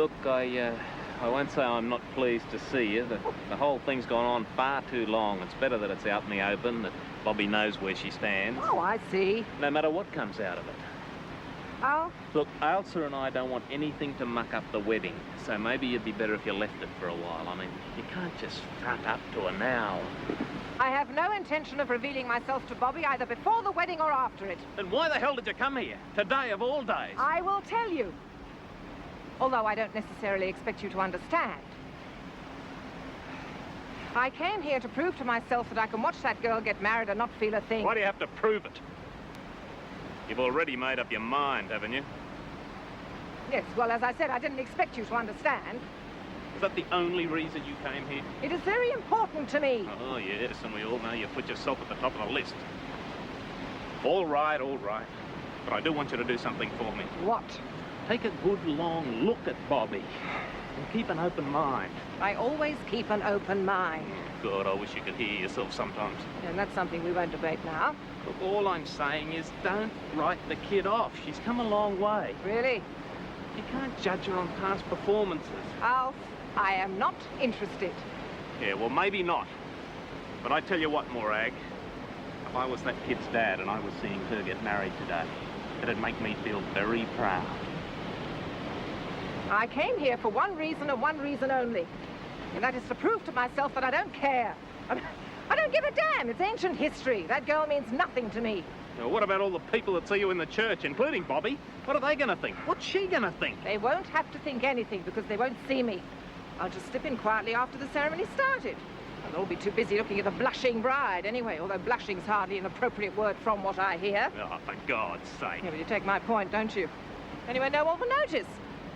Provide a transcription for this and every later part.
Look, I won't say I'm not pleased to see you. The whole thing's gone on far too long. It's better that it's out in the open, that Bobby knows where she stands. Oh, I see. No matter what comes out of it. Oh? Look, Ailsa and I don't want anything to muck up the wedding, so maybe it'd be better if you left it for a while. I mean, you can't just front up to her now. I have no intention of revealing myself to Bobby either before the wedding or after it. Then why the hell did you come here? Today of all days. I will tell you. Although I don't necessarily expect you to understand. I came here to prove to myself that I can watch that girl get married and not feel a thing. Why do you have to prove it? You've already made up your mind, haven't you? Yes, well, as I said, I didn't expect you to understand. Is that the only reason you came here? It is very important to me. Oh, yes, and we all know you put yourself at the top of the list. All right, all right. But I do want you to do something for me. What? Take a good long look at Bobby and keep an open mind. I always keep an open mind. God, I wish you could hear yourself sometimes. And that's something we won't debate now. Look, all I'm saying is don't write the kid off. She's come a long way. Really? You can't judge her on past performances. Alf, I am not interested. Yeah, well, maybe not. But I tell you what, Morag, if I was that kid's dad and I was seeing her get married today, it'd make me feel very proud. I came here for one reason and one reason only. And that is to prove to myself that I don't care. I don't give a damn. It's ancient history. That girl means nothing to me. Now, what about all the people that see you in the church, including Bobby? What are they going to think? What's she going to think? They won't have to think anything because they won't see me. I'll just slip in quietly after the ceremony started. And they'll all be too busy looking at the blushing bride anyway, although blushing's hardly an appropriate word from what I hear. Oh, for God's sake. Yeah, but you take my point, don't you? Anyway, no one will notice.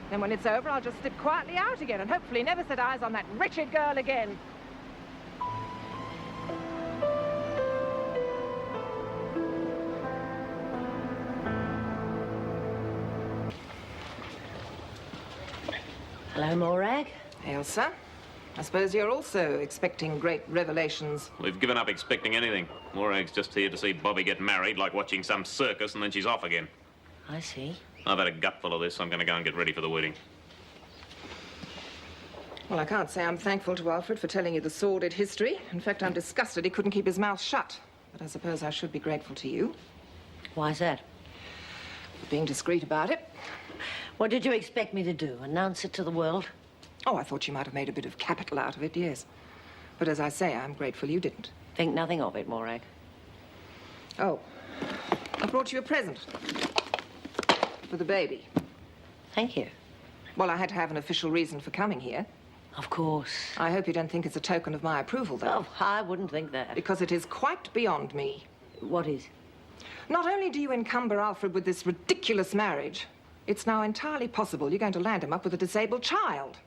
Then when it's over, I'll just slip quietly out again and hopefully never set eyes on that wretched girl again. Hello, Morag. Ailsa, I suppose you're also expecting great revelations. We've given up expecting anything. Morag's just here to see Bobby get married, like watching some circus, and then she's off again. I see. I've had a gutful of this, so I'm going to go and get ready for the wedding. Well, I can't say I'm thankful to Alfred for telling you the sordid history. In fact, I'm disgusted he couldn't keep his mouth shut. But I suppose I should be grateful to you. Why's that? For being discreet about it. What did you expect me to do? Announce it to the world? Oh, I thought you might have made a bit of capital out of it, yes. But as I say, I'm grateful you didn't. Think nothing of it, Morag. Oh, I brought you a present. For the baby. Thank you. Well, I had to have an official reason for coming here. Of course. I hope you don't think it's a token of my approval, though. Oh, I wouldn't think that. Because it is quite beyond me. What is? Not only do you encumber Alfred with this ridiculous marriage, it's now entirely possible you're going to land him up with a disabled child.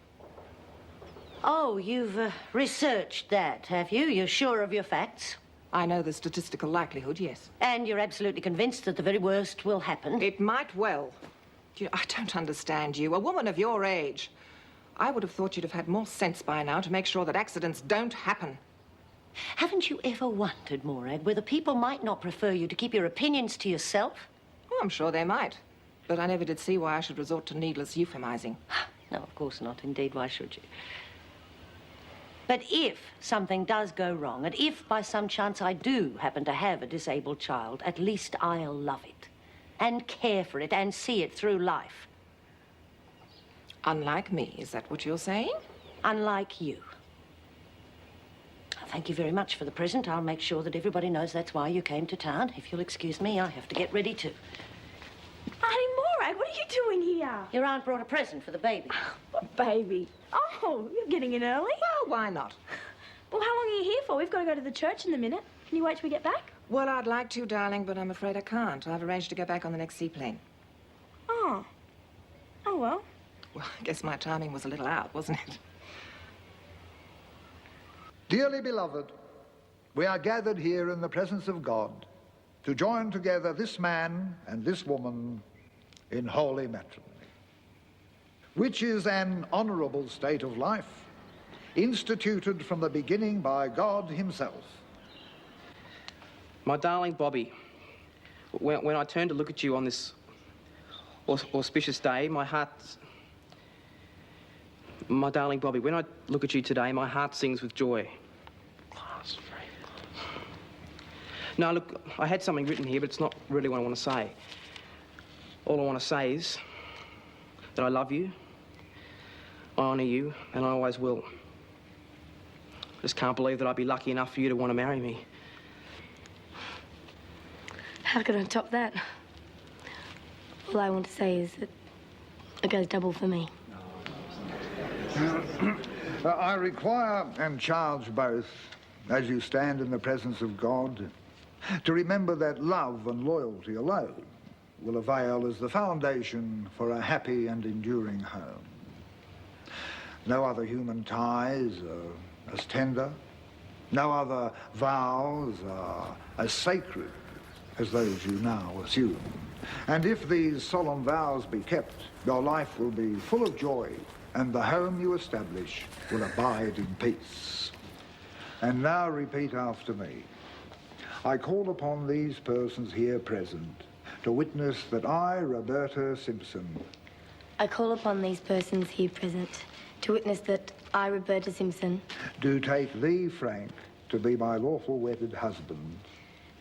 Oh, you've researched that, have you? You're sure of your facts? I know the statistical likelihood, yes. And you're absolutely convinced that the very worst will happen? It might well. I don't understand you. A woman of your age. I would have thought you'd have had more sense by now to make sure that accidents don't happen. Haven't you ever wondered, Morag, whether people might not prefer you to keep your opinions to yourself? Oh, I'm sure they might. But I never did see why I should resort to needless euphemizing. No, of course not. Indeed, why should you? But if something does go wrong, and if by some chance I do happen to have a disabled child, at least I'll love it and care for it and see it through life. Unlike me, is that what you're saying? Unlike you. Thank you very much for the present. I'll make sure that everybody knows that's why you came to town. If you'll excuse me, I have to get ready too. Auntie Morag, what are you doing here? Your aunt brought a present for the baby. What baby? Oh, you're getting in early? Well, why not? Well, how long are you here for? We've got to go to the church in a minute. Can you wait till we get back? Well, I'd like to, darling, but I'm afraid I can't. I've arranged to go back on the next seaplane. Oh. Oh, well. Well, I guess my timing was a little out, wasn't it? Dearly beloved, we are gathered here in the presence of God to join together this man and this woman in holy matrimony, which is an honorable state of life, instituted from the beginning by God himself. My darling Bobby, when I turn to look at you on this auspicious day, my heart My darling Bobby, when I look at you today, my heart sings with joy. No, look, I had something written here, but it's not really what I want to say. All I want to say is that I love you, I honour you, and I always will. I just can't believe that I'd be lucky enough for you to want to marry me. How could I top that? All I want to say is that it goes double for me. I require and charge both, as you stand in the presence of God, to remember that love and loyalty alone will avail as the foundation for a happy and enduring home. No other human ties are as tender, no other vows are as sacred as those you now assume. And if these solemn vows be kept, your life will be full of joy, and the home you establish will abide in peace. And now repeat after me. I call upon these persons here present to witness that I, Roberta Simpson... I call upon these persons here present to witness that I, Roberta Simpson... do take thee, Frank, to be my lawful wedded husband.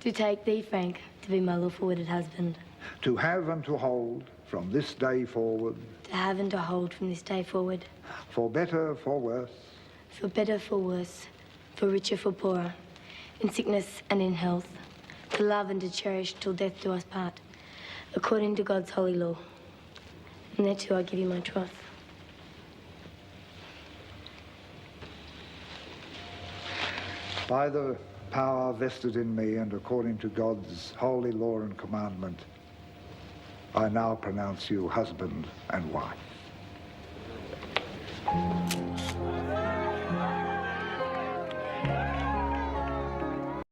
Do take thee, Frank, to be my lawful wedded husband. To have and to hold from this day forward... To have and to hold from this day forward... for better, for worse... for better, for worse... for richer, for poorer... in sickness and in health... to love and to cherish till death do us part... according to God's holy law. And thereto I give you my troth. By the power vested in me and according to God's holy law and commandment, I now pronounce you husband and wife.